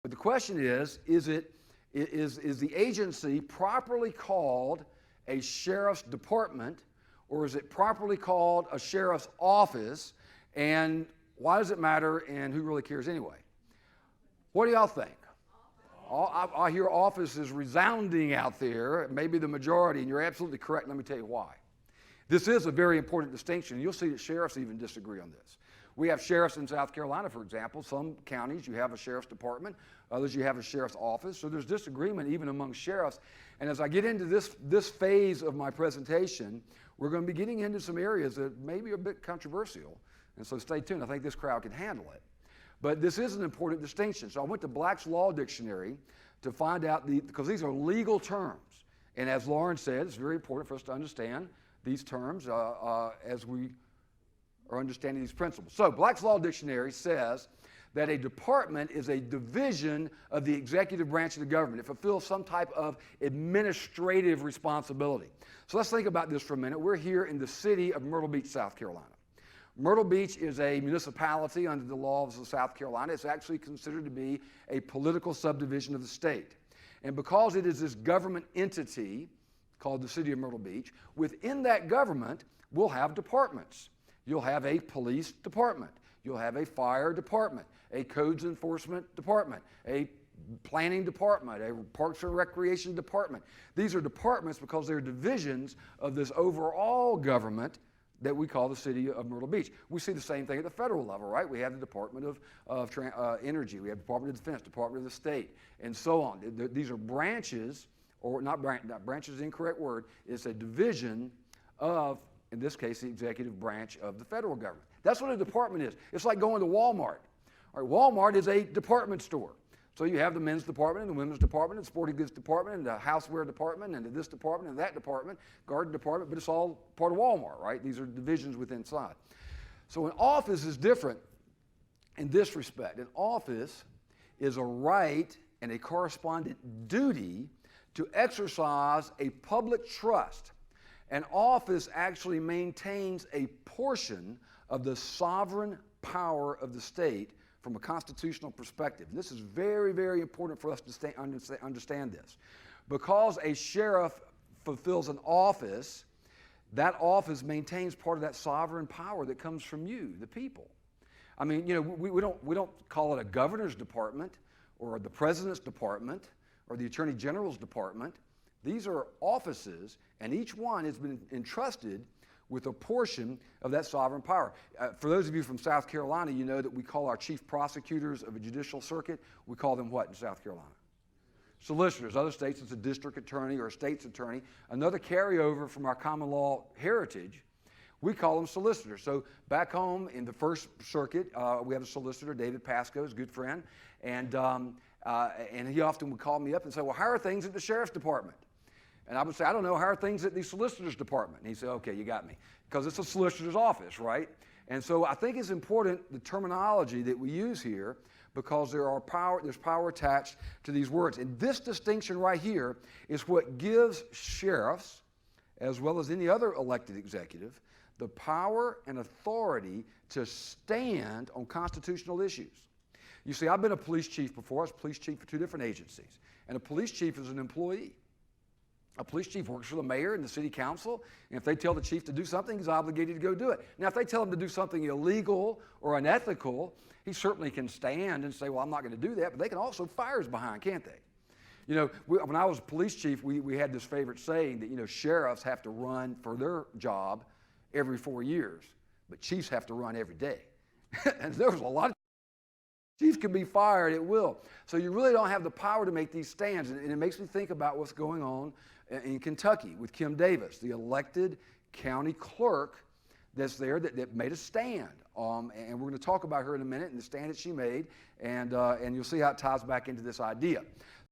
But the question is the agency properly called a sheriff's department, or is it properly called a sheriff's office? And why does it matter, and who really cares anyway? What do y'all think? I hear office is resounding out there, maybe the majority, and you're absolutely correct. Let me tell you why. This is a very important distinction. You'll see that sheriffs even disagree on this. We have sheriffs in South Carolina, for example. Some counties you have a sheriff's department, others you have a sheriff's office. So there's disagreement even among sheriffs. And as I get into this phase of my presentation, we're going to be getting into some areas that may be a bit controversial. And so stay tuned. I think this crowd can handle it. But this is an important distinction. So I went to Black's Law Dictionary to find out, because these are legal terms. And as Lauren said, it's very important for us to understand these terms as we are understanding these principles. So Black's Law Dictionary says that a department is a division of the executive branch of the government. It fulfills some type of administrative responsibility. So let's think about this for a minute. We're here in the city of Myrtle Beach, South Carolina. Myrtle Beach is a municipality under the laws of South Carolina. It's actually considered to be a political subdivision of the state. And because it is this government entity called the city of Myrtle Beach, within that government, we'll have departments. You'll have a police department. You'll have a fire department, a codes enforcement department, a planning department, a parks and recreation department. These are departments because they're divisions of this overall government that we call the city of Myrtle Beach. We see the same thing at the federal level, right? We have the Department of Energy, we have the Department of Defense, Department of the State, and so on. These are branches, or not branches is the incorrect word, it's a division of, in this case, the executive branch of the federal government. That's what a department is. It's like going to Walmart. All right, Walmart is a department store. So you have the men's department and the women's department and the sporting goods department and the houseware department and this department and that department, garden department, but it's all part of Walmart, right? These are divisions within inside. So an office is different in this respect. An office is a right and a correspondent duty to exercise a public trust. An office actually maintains a portion of the sovereign power of the state from a constitutional perspective. And this is very, very important for us to understand this. Because a sheriff fulfills an office, that office maintains part of that sovereign power that comes from you, the people. I mean, you know, we don't call it a governor's department or the president's department or the attorney general's department. These are offices, and each one has been entrusted with a portion of that sovereign power. For those of you from South Carolina, you know that we call our chief prosecutors of a judicial circuit, we call them what in South Carolina? Solicitors. Other states it's a district attorney or a state's attorney. Another carryover from our common law heritage, we call them solicitors. So back home in the First Circuit, we have a solicitor, David Pascoe, is a good friend, and he often would call me up and say, well, how are things at the sheriff's department? And I would say, I don't know, how are things at the solicitor's department? And he'd say, okay, you got me. Because it's a solicitor's office, right? And so I think it's important, the terminology that we use here, because there's power attached to these words. And this distinction right here is what gives sheriffs, as well as any other elected executive, the power and authority to stand on constitutional issues. You see, I've been a police chief before. I was a police chief for 2 different agencies. And a police chief is an employee. A police chief works for the mayor and the city council, and if they tell the chief to do something, he's obligated to go do it. Now, if they tell him to do something illegal or unethical, he certainly can stand and say, well, I'm not going to do that, but they can also fire his behind, can't they? You know, when I was a police chief, we had this favorite saying that, you know, sheriffs have to run for their job every 4 years, but chiefs have to run every day. And there was a lot of chiefs can be fired at will. So you really don't have the power to make these stands. And it makes me think about what's going on in Kentucky with Kim Davis, the elected county clerk that's there that made a stand. And we're going to talk about her in a minute and the stand that she made, and you'll see how it ties back into this idea.